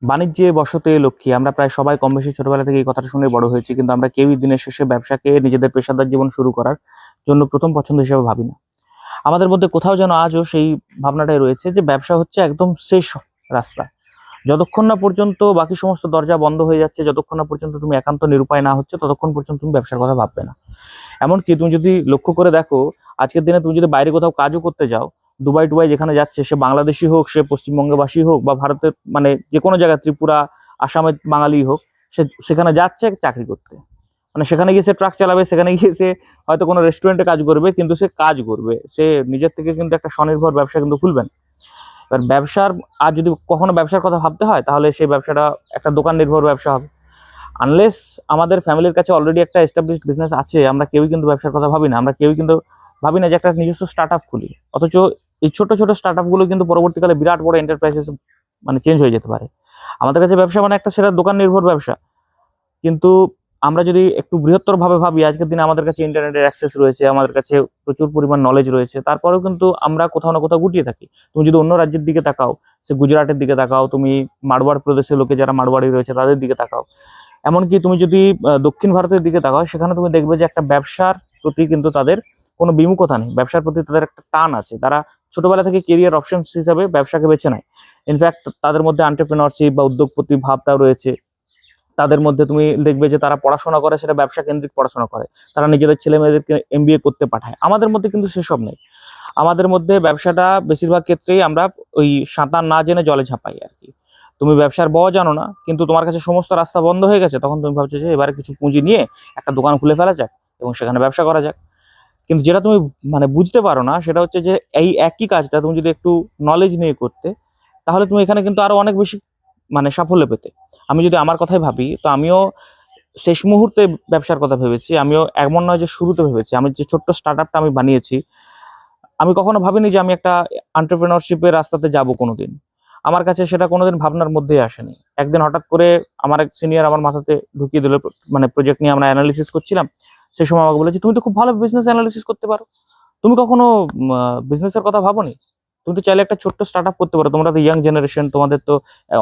বাণিজ্যে বশতে লক্ষ্মী আমরা প্রায় সবাই কম বেশি ছোটবেলা থেকে এই কথাটা শুনে বড় হয়েছি, কিন্তু আমরা কেউই দিনের শেষে ব্যবসাকে নিজেদের পেশাদার জীবন শুরু করার জন্য প্রথম পছন্দ হিসেবে ভাবি না। আমাদের মধ্যে কোথাও যেন আজও সেই ভাবনাটাই রয়েছে যে ব্যবসা হচ্ছে একদম শেষ রাস্তা। যতক্ষণ না পর্যন্ত বাকি সমস্ত দরজা বন্ধ হয়ে যাচ্ছে, যতক্ষণ না পর্যন্ত তুমি একান্ত নিরুপায় না হচ্ছে, ততক্ষণ পর্যন্ত তুমি ব্যবসার কথা ভাববে না। এমনকি তুমি যদি লক্ষ্য করে দেখো, আজকের দিনে তুমি যদি বাইরে কোথাও কাজও করতে যাও, দুবাই টুবাই যেখানে যাচ্ছে, সে বাংলাদেশি হোক, সে পশ্চিমবঙ্গবাসী হোক, বা ভারতের মানে যে কোনো জায়গায়, ত্রিপুরা, আসামের বাঙালি হোক, সে সেখানে যাচ্ছে চাকরি করতে। মানে সেখানে গিয়ে সে ট্রাক চালাবে, সেখানে গিয়ে সে হয়তো কোনো রেস্টুরেন্টে কাজ করবে, কিন্তু সে কাজ করবে, সে নিজের থেকে কিন্তু একটা স্বনির্ভর ব্যবসা কিন্তু খুলবেন। এবার ব্যবসার, আর যদি কখনো ব্যবসার কথা ভাবতে হয়, তাহলে সেই ব্যবসাটা একটা দোকান নির্ভর ব্যবসা হবে। আনলেস আমাদের ফ্যামিলির কাছে অলরেডি একটা এস্টাবলিশড বিজনেস আছে, আমরা কেউই কিন্তু ব্যবসার কথা ভাবি না। আমরা কেউই কিন্তু ভাবি না যে একটা নিজস্ব স্টার্ট আপ খুলি। অথচ এই ছোট ছোট স্টার্ট আপ গুলো কিন্তু পরবর্তীকালে বিরাট বড় এন্টারপ্রাইজেস মানে চেঞ্জ হয়ে যেতে পারে। আমাদের কাছে ব্যবসা মানে একটা সেটা দোকান নির্ভর ব্যবসা, কিন্তু আমরা যদি একটু বৃহত্তর ভাবে ভাবি, আজকের দিনে আমাদের কাছে ইন্টারনেটের অ্যাক্সেস রয়েছে, আমাদের কাছে প্রচুর পরিমাণ নলেজ রয়েছে, তারপরেও কিন্তু আমরা কোথাও না কোথাও গুটিয়ে থাকি। তুমি যদি অন্য রাজ্যের দিকে তাকাও, সে গুজরাটের দিকে তাকাও, তুমি মারওয়াড় প্রদেশের লোকে যারা মারওয়াড়ি রয়েছে তাদের দিকে তাকাও, এমনকি তুমি যদি দক্ষিণ ভারতের দিকে তাকাও, সেখানে তুমি দেখবে যে একটা ব্যবসার প্রতি কিন্তু তাদের কোনো বিমুখতা নেই, ব্যবসার প্রতি তাদের একটা টান আছে। তারা ছোটবেলা থেকে কেরিয়ার অপশন হিসাবে ব্যবসাকে বেছে নেয়। ইনফ্যাক্ট তাদের মধ্যে এন্টারপ্রেনারশিপ বা উদ্যোগপতি ভাবটাও রয়েছে। তাদের মধ্যে তুমি দেখবে যে তারা পড়াশোনা করে, সেটা ব্যবসা কেন্দ্রিক পড়াশোনা করে, তারা নিজেদের ছেলে মেয়েদেরকে এমবিএ করতে পাঠায়। আমাদের মধ্যে কিন্তু সেসব নেই। আমাদের মধ্যে ব্যবসাটা বেশিরভাগ ক্ষেত্রেই আমরা ওই সাঁতার না জেনে জলে ঝাঁপাই আর কি। তুমি ব্যবসার জানো না, কিন্তু তোমার কাছে সমস্ত রাস্তা বন্ধ হয়ে গেছে, তখন তুমি ভাবছো যে এবারে কিছু পুঁজি নিয়ে একটা দোকান খুলে ফেলা যাক এবং সেখানে ব্যবসা করা যাক। কিন্তু যেটা তুমি মানে বুঝতে পারো না, সেটা হচ্ছে যে এই একই কাজটা তুমি যদি একটু নলেজ নিয়ে করতে, তাহলে তুমি এখানে কিন্তু আরো অনেক বেশি মানে সাফল্য পেতে। আমি যদি আমার কথাই ভাবি, তো আমিও শেষ মুহূর্তে ব্যবসার কথা ভেবেছি। আমিও এমন নয় যে শুরুতে ভেবেছি। আমি যে ছোট্ট স্টার্ট আপটা আমি বানিয়েছি, আমি কখনো ভাবিনি যে আমি একটা এন্টারপ্রেনারশিপের রাস্তাতে যাব কোনোদিন। আমার কাছে সেটা কোনোদিন ভাবনার মধ্যেই আসেনি। একদিন হঠাৎ করে আমার এক সিনিয়র আমার মাথাতে ঢুকিয়ে দিল, মানে প্রজেক্ট নিয়ে আমরা অ্যানালিসিস করছিলাম। সেই সময় আমাকে বলেছে, তুমি তো খুব ভালো বিজনেস অ্যানালিসিস করতে পারো, তুমি কখনো বিজনেসের কথা ভাবোনি? তুমি তো চাইলে একটা ছোট্ট স্টার্ট আপ করতে পারো, তোমরা তো ইয়াং জেনারেশন, তোমাদের তো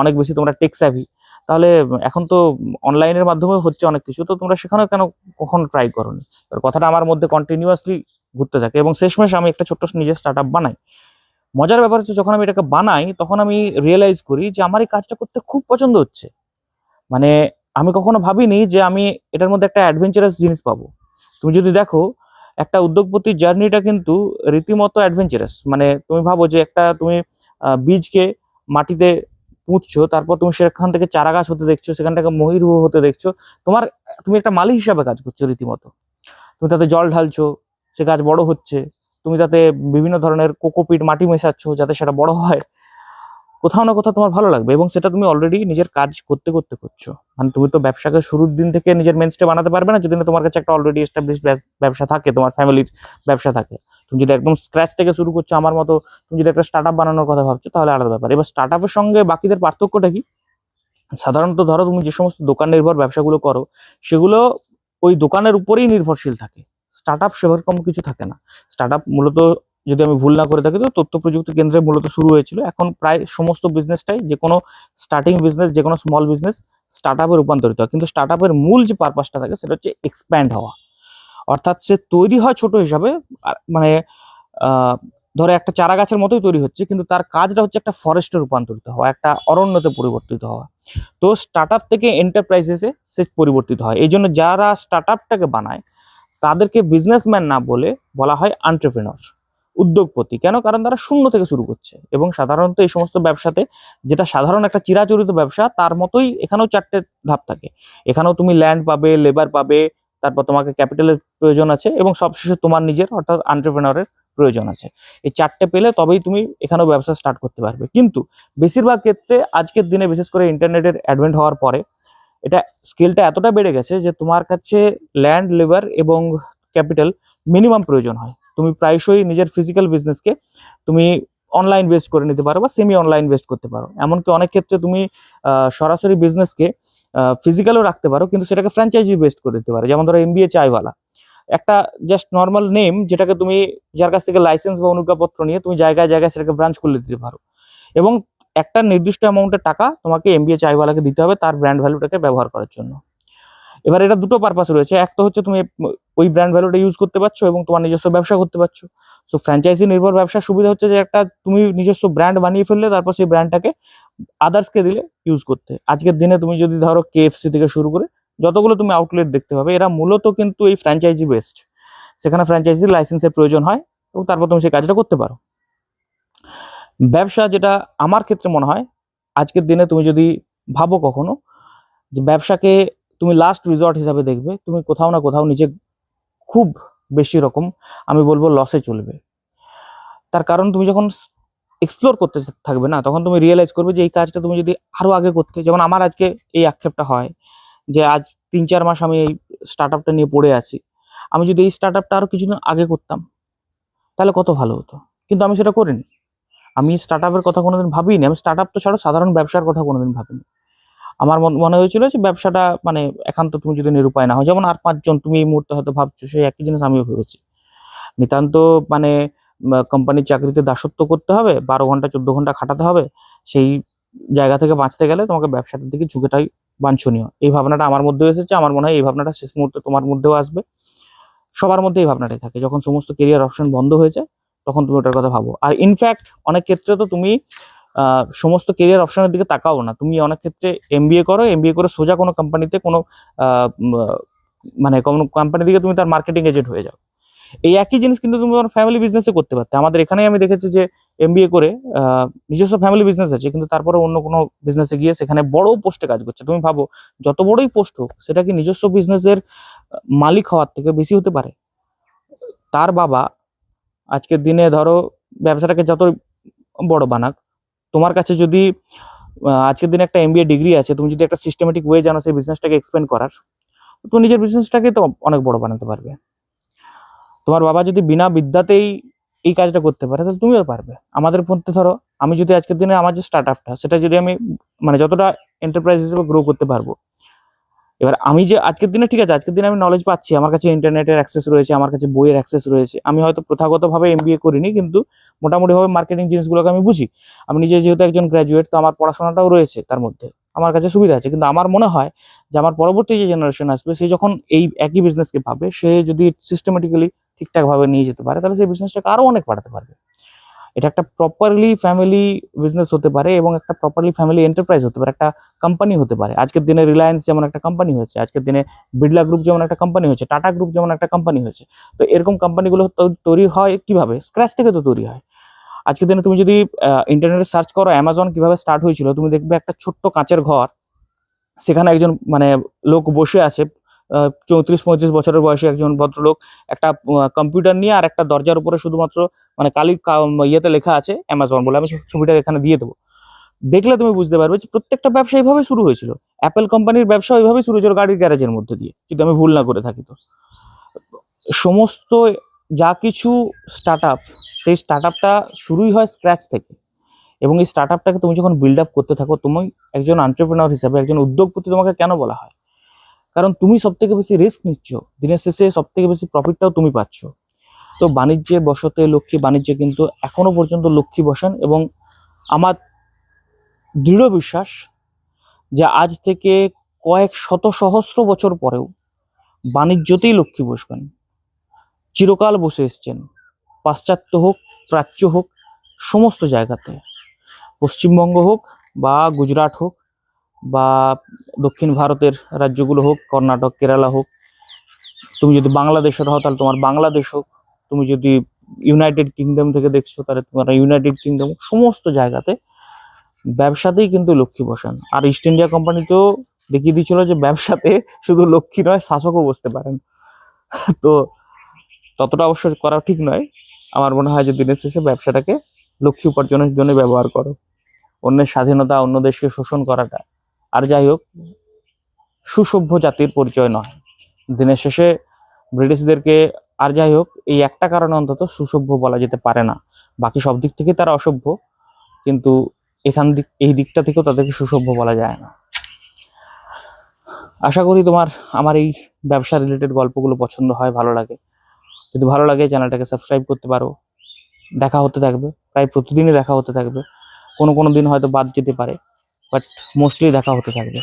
অনেক বেশি তোমরা টেক স্যাভি। তাহলে এখন তো অনলাইনের মাধ্যমে হচ্ছে অনেক কিছু, তো তোমরা সেখানেও কেন কখনো ট্রাই করোনি? এবার কথাটা আমার মধ্যে কন্টিনিউয়াসলি ঘুরতে থাকে এবং শেষমেশ আমি একটা ছোট্ট নিজের স্টার্ট আপ বানাই। মজার ব্যাপার হচ্ছে, যখন আমি এটাকে বানাই তখন আমি রিয়েলাইজ করি যে আমার এই কাজটা করতে খুব পছন্দ হচ্ছে। মানে আমি কখনো ভাবিনি যে আমি এটার মধ্যে একটা অ্যাডভেঞ্চারাস জিনিস পাবো। তুমি যদি দেখো, একটা উদ্যোগপতির জার্নিটা কিন্তু রীতিমতো অ্যাডভেঞ্চারাস। মানে তুমি ভাবো যে একটা তুমি বীজকে মাটিতে পুঁতছো, তারপর তুমি সেখান থেকে চারা গাছ হতে দেখছো, সেখান থেকে মহিরুহ হতে দেখছো। তোমার তুমি একটা মালি হিসাবে কাজ করছো রীতিমতো। তুমি তাতে জল ঢালছো, সে গাছ বড় হচ্ছে। তুমি তাতে বিভিন্ন ধরনের কোকোপিট মাটি মেশাচ্ছ যাতে সেটা বড় হয়। কোথাও না কোথাও তোমার ভালো লাগবে, এবং সেটা তুমি অলরেডি নিজের কাজ করতে করতে করছো। মানে তুমি তো ব্যবসাকে শুরুর দিন থেকে নিজের মেনস্টে বানাতে পারবে না যদি না তোমার কাছে একটা অলরেডি এস্টাবলিশ ব্যবসা থাকে, তোমার ফ্যামিলির ব্যবসা থাকে। তুমি যদি একদম স্ক্র্যাচ থেকে শুরু করছো আমার মতো, তুমি যদি একটা স্টার্ট আপ বানানোর কথা ভাবছো, তাহলে আলাদা ব্যাপার। এবার স্টার্ট আপের সঙ্গে বাকিদের পার্থক্যটা কি? সাধারণত ধরো তুমি যে সমস্ত দোকান নির্ভর ব্যবসাগুলো করো, সেগুলো ওই দোকানের উপরেই নির্ভরশীল থাকে। স্টার্ট আপ সেরকম কিছু থাকে না। স্টার্ট আপ মূলত, যদি আমি ভুল না করে থাকি, তো তথ্য প্রযুক্তি কেন্দ্রে মূলত শুরু হয়েছিল। এখন প্রায় সমস্ত বিজনেসটাই, যে কোনো স্টার্টিং বিজনেস, যে কোনো স্মল বিজনেস স্টার্ট আপে রূপান্তরিত হয়। কিন্তু স্টার্ট আপের মূল যে পারপাসটা থাকে সেটা হচ্ছে এক্সপ্যান্ড হওয়া। অর্থাৎ সে তৈরি হয় ছোট হিসাবে, মানে আহ ধরো একটা চারা গাছের মতোই তৈরি হচ্ছে, কিন্তু তার কাজটা হচ্ছে একটা ফরেস্টে রূপান্তরিত হওয়া, একটা অরণ্যতে পরিবর্তিত হওয়া। তো স্টার্ট আপ থেকে এন্টারপ্রাইজেসে সে পরিবর্তিত হয়। এই জন্য যারা স্টার্ট আপটাকে বানায় তাদেরকে বিজনেসম্যান না বলে বলা হয় এন্টারপ্রেনার, উদ্যোগপতি। কেন? কারণ তারা শূন্য থেকে শুরু করছে। এবং সাধারণত এই সমস্ত ব্যবসাতে, যেটা সাধারণ একটা চিরাচরিত ব্যবসা, তার মতোই এখানেও চারটে ধাপ থাকে। এখানেও তুমি ল্যান্ড পাবে, লেবার পাবে, তারপর তোমাকে ক্যাপিটালের প্রয়োজন আছে, এবং সবশেষে তোমার নিজের অর্থাৎ এন্টারপ্রেনারের প্রয়োজন আছে। এই চারটে পেলে তবেই তুমি এখানেও ব্যবসা স্টার্ট করতে পারবে। কিন্তু বেশিরভাগ ক্ষেত্রে আজকের দিনে, বিশেষ করে ইন্টারনেটের অ্যাডভেন্ট হওয়ার পরে, এটা স্কেলটা এতটা বেড়ে গেছে যে তোমার কাছে ল্যান্ড, লেবার এবং ক্যাপিটাল মিনিমাম প্রয়োজন হয়। তুমি প্রায়শই নিজের ফিজিক্যাল বিজনেসকে তুমি অনলাইন বেসড করে নিতে পারো বা সেমি অনলাইন বেসড করতে পারো। এমনকি অনেক ক্ষেত্রে তুমি সরাসরি বিজনেসকে ফিজিক্যালও রাখতে পারো, কিন্তু সেটাকে ফ্র্যাঞ্চাইজি বেসড করে দিতে পারো। যেমন ধরো এমবিএ চায়ওয়ালা, একটা জাস্ট নর্মাল নেম, যেটাকে তুমি, যার কাছ থেকে লাইসেন্স বা অনুজ্ঞাপত্র নিয়ে তুমি জায়গায় জায়গায় সেটাকে ব্রাঞ্চ খুলে দিতে পারো। এবং একটা নির্দিষ্ট অ্যামাউন্টের টাকা তোমাকে এমবিএ চাইওয়ালাকে দিতে হবে তার ব্র্যান্ড ভ্যালুটাকে ব্যবহার করার জন্য। এবার এটা দুটো পারপাস রয়েছে, এক তো হচ্ছে তুমি ওই ব্র্যান্ড ভ্যালুটা ইউজ করতে পারছো এবং তোমার নিজস্ব ব্যবসা করতে পারছো। সো ফ্র্যাঞ্চাইজি নির্ভর ব্যবসার সুবিধা হচ্ছে যে একটা তুমি নিজস্ব ব্র্যান্ড বানিয়ে ফেললে তারপর সেই ব্র্যান্ডটাকে আদার্সকে দিলে ইউজ করতে। আজকের দিনে তুমি যদি ধরো কেএফসি থেকে শুরু করে যতগুলো তুমি আউটলেট দেখতে পাবে, এরা মূলত কিন্তু এই ফ্র্যাঞ্চাইজি বেসড। সেখানে ফ্র্যাঞ্চাইজির লাইসেন্সের প্রয়োজন হয় এবং তারপর তুমি সেই কাজটা করতে পারো। ব্যবসা, যেটা আমার ক্ষেত্রে মনে হয়, আজকের দিনে তুমি যদি ভাবো কখনো যে ব্যবসাকে তুমি লাস্ট রিসর্ট হিসাবে দেখবে, তুমি কোথাও না কোথাও নিজে খুব বেশি রকম আমি বলবো লসে চলবে। তার কারণ তুমি যখন এক্সপ্লোর করতে থাকবে না, তখন তুমি রিয়েলাইজ করবে যে এই কাজটা তুমি যদি আরো আগে করতে, যেমন আমার আজকে এই আক্ষেপটা হয় যে আজ 3-4 মাস আমি এই স্টার্ট আপটা নিয়ে পড়ে আছি, আমি যদি এই স্টার্ট আপটা আরো কিছুদিন আগে করতাম তাহলে কত ভালো হতো, কিন্তু আমি সেটা করিনি। আমি স্টার্ট আপের কথা কোনোদিন ভাবিনি, আমি স্টার্ট আপ তো ছাড়ো সাধারণ ব্যবসার কথা কোনোদিন ভাবিনি। আমার মনে হয়েছিল যে ব্যবসাটা মানে একান্ত তুমি যদি নিরুপায় না হয়, যেমন আর 5 জন তুমি এই মুহূর্তে হয়তো ভাবছো, সেই একই জিনিস আমিও ভেবেছি। নিতান্ত মানে কোম্পানির চাকরিতে দাসত্ব করতে হবে, 12 ঘন্টা 14 ঘন্টা খাটাতে হবে, সেই জায়গা থেকে বাঁচতে গেলে তোমাকে ব্যবসাটার দিকে ঝুঁকেটাই বাঞ্ছনীয়। এই ভাবনাটা আমার মধ্যেও এসেছে, আমার মনে হয় এই ভাবনাটা শেষ মুহূর্তে তোমার মধ্যেও আসবে। সবার মধ্যে এই ভাবনাটাই থাকে, যখন সমস্ত কেরিয়ার অপশন বন্ধ হয়ে যায় তখন তুমি ওটার কথা ভাবো। আর ইনফ্যাক্ট অনেক ক্ষেত্রে তো তুমি সমস্ত কেরিয়ার অপশনের দিকে তাকাও না, তুমি অনেক ক্ষেত্রে এমবিএ করো, এমবিএ করে সোজা কোনো কোম্পানিতে কোনো মানে কোনো কোম্পানি দিকে তুমি তার মার্কেটিং এজেন্ট হয়ে যাও। এই একই জিনিস কিন্তু তুমি তোমার ফ্যামিলি বিজনেসে করতে পারতে। আমাদের এখানেই আমি দেখেছি যে এমবিএ করে নিজস্ব ফ্যামিলি বিজনেস আছে, কিন্তু তারপরে অন্য কোনো বিজনেসে গিয়ে সেখানে বড় পোস্টে কাজ করছে। তুমি ভাবো যত বড়ই পোস্ট হোক, সেটা কি নিজস্ব বিজনেসের মালিক হওয়ার থেকে বেশি হতে পারে? তার বাবা আজকের দিনে ধরো ব্যবসাটাকে যত বড় বানাক, তোমার কাছে যদি আজকের দিনে একটা এমবিএ ডিগ্রি আছে, তুমি যদি একটা সিস্টেমেটিক ওয়ে জানো সেই বিজনেসটাকে এক্সপেন্ড করার, তুমি নিজের বিজনেসটাকে তো অনেক বড় বানাতে পারবে। তোমার বাবা যদি বিনা বিদ্যাতেই এই কাজটা করতে পারে, তাহলে তুমিও পারবে। আমাদের মধ্যে ধরো আমি যদি আজকের দিনে আমার যে স্টার্ট আপটা, সেটা যদি আমি মানে যতটা এন্টারপ্রাইজ হিসেবে গ্রো করতে পারবো, এবার আমি যে আজকের দিনে ঠিক আছে, আজকের দিনে আমি নলেজ পাচ্ছি, আমার কাছে ইন্টারনেটের অ্যাক্সেস রয়েছে, আমার কাছে বইয়ের অ্যাক্সেস রয়েছে, আমি হয়তো প্রথাগতভাবে এমবিএ করিনি, কিন্তু মোটামুটিভাবে মার্কেটিং জিনিসগুলোকে আমি বুঝি। আমি নিজে যেহেতু একজন গ্র্যাজুয়েট, তো আমার পড়াশোনাটাও রয়েছে তার মধ্যে, আমার কাছে সুবিধা আছে। কিন্তু আমার মনে হয় যে আমার পরবর্তী যে জেনারেশন আসবে, সে যখন এই একই বিজনেসকে পাবে, সে যদি সিস্টেমেটিক্যালি ঠিকঠাকভাবে নিয়ে যেতে পারে, তাহলে সেই বিজনেসটাকে আরো অনেক বাড়াতে পারবে। এটা একটা প্রপারলি ফ্যামিলি বিজনেস হতে পারে এবং একটা প্রপারলি ফ্যামিলি এন্টারপ্রাইজ হতে পারে, একটা কোম্পানি হতে পারে। আজকের দিনে রিলায়েন্স যেমন একটা কোম্পানি হয়েছে, আজকের দিনে বিড়লা গ্রুপ যেমন একটা কোম্পানি হয়েছে, টাটা গ্রুপ যেমন একটা কোম্পানি হয়েছে। তো এরকম কোম্পানিগুলো তৈরি হয় কিভাবে? স্ক্র্যাচ থেকে তো তৈরি হয়। আজকের দিনে তুমি যদি ইন্টারনেটে সার্চ করো অ্যামাজন কিভাবে স্টার্ট হয়েছিল, তুমি দেখবে একটা ছোট্ট কাঁচের ঘর, সেখানে একজন মানে লোক বসে আছে, 34-35 বছরের বয়সী একজন ভদ্রলোক, একটা কম্পিউটার নিয়ে, আর একটা দরজার উপরে শুধুমাত্র মানে ইয়েতে লেখা আছে অ্যামাজন বলে। আমি ছবিটা এখানে দিয়ে দেবো, দেখলে তুমি বুঝতে পারবে যে প্রত্যেকটা ব্যবসা এইভাবে শুরু হয়েছিল। অ্যাপেল কোম্পানির ব্যবসা ওইভাবেই শুরু হয়েছিল, গাড়ির গ্যারেজের মধ্যে দিয়ে, যদি আমি ভুল না করে থাকি। তো সমস্ত যা কিছু স্টার্ট আপ, সেই স্টার্ট আপটা শুরুই হয় স্ক্র্যাচ থেকে। এবং এই স্টার্ট আপটাকে তুমি যখন বিল্ড আপ করতে থাকো, তুমি একজন এন্টারপ্রেনার হিসেবে, একজন উদ্যোগপতি তোমাকে কেন বলা হয়? কারণ তুমি সব থেকে বেশি রিস্ক নিচ্ছ, দিনের শেষে সব থেকে বেশি প্রফিটটাও তুমি পাচ্ছ। তো বাণিজ্যে বসতে লক্ষ্মী, বাণিজ্যে কিন্তু এখনো পর্যন্ত লক্ষ্মী বসেন, এবং আমার দৃঢ় বিশ্বাস যে আজ থেকে কয়েক শত সহস্র বছর পরেও বাণিজ্যতেই লক্ষ্মী বসবেন। চিরকাল বসে এসছেন, পাশ্চাত্য হোক, প্রাচ্য হোক, সমস্ত জায়গাতে, পশ্চিমবঙ্গ হোক বা গুজরাট হোক বা দক্ষিণ ভারতের রাজ্যগুলো হোক, কর্ণাটক, কেরালা হোক, তুমি যদি বাংলাদেশের হও তাহলে তোমার বাংলাদেশ হোক, তুমি যদি ইউনাইটেড কিংডম থেকে দেখছো তাহলে তোমার ইউনাইটেড কিংডম, সমস্ত জায়গাতে ব্যবসাতেই কিন্তু লক্ষ্মী বসেন। আর ইস্ট ইন্ডিয়া কোম্পানি তো দেখিয়ে দিয়েছিল যে ব্যবসাতে শুধু লক্ষ্মী নয়, শাসকও বসতে পারেন। তো ততটা অবশ্য করা ঠিক নয়। আমার মনে হয় যে দিনের শেষে ব্যবসাটাকে লক্ষ্মী উপার্জনের জন্য ব্যবহার করো। অন্যের স্বাধীনতা, অন্য দেশকে শোষণ করাটা, আর যাই হোক, সুসভ্য জাতির পরিচয় নয়। দিনের শেষে ব্রিটিশদেরকে, আর যাই হোক, এই একটা কারণে অন্তত সুসভ্য বলা যেতে পারে না। বাকি সব দিক থেকে তারা অসভ্য, কিন্তু এই দিকটা থেকেও তাদেরকে সুসভ্য বলা যায় না। আশা করি তোমার আমার এই ব্যবসা রিলেটেড গল্পগুলো পছন্দ হয়, ভালো লাগে। যদি ভালো লাগে চ্যানেলটাকে সাবস্ক্রাইব করতে পারো। দেখা হতে থাকবে, প্রায় প্রতিদিনই দেখা হতে থাকবে। কোনো কোনো দিন হয়তো বাদ যেতে পারে, বাট মোস্টলি দেখা হতে থাকবে।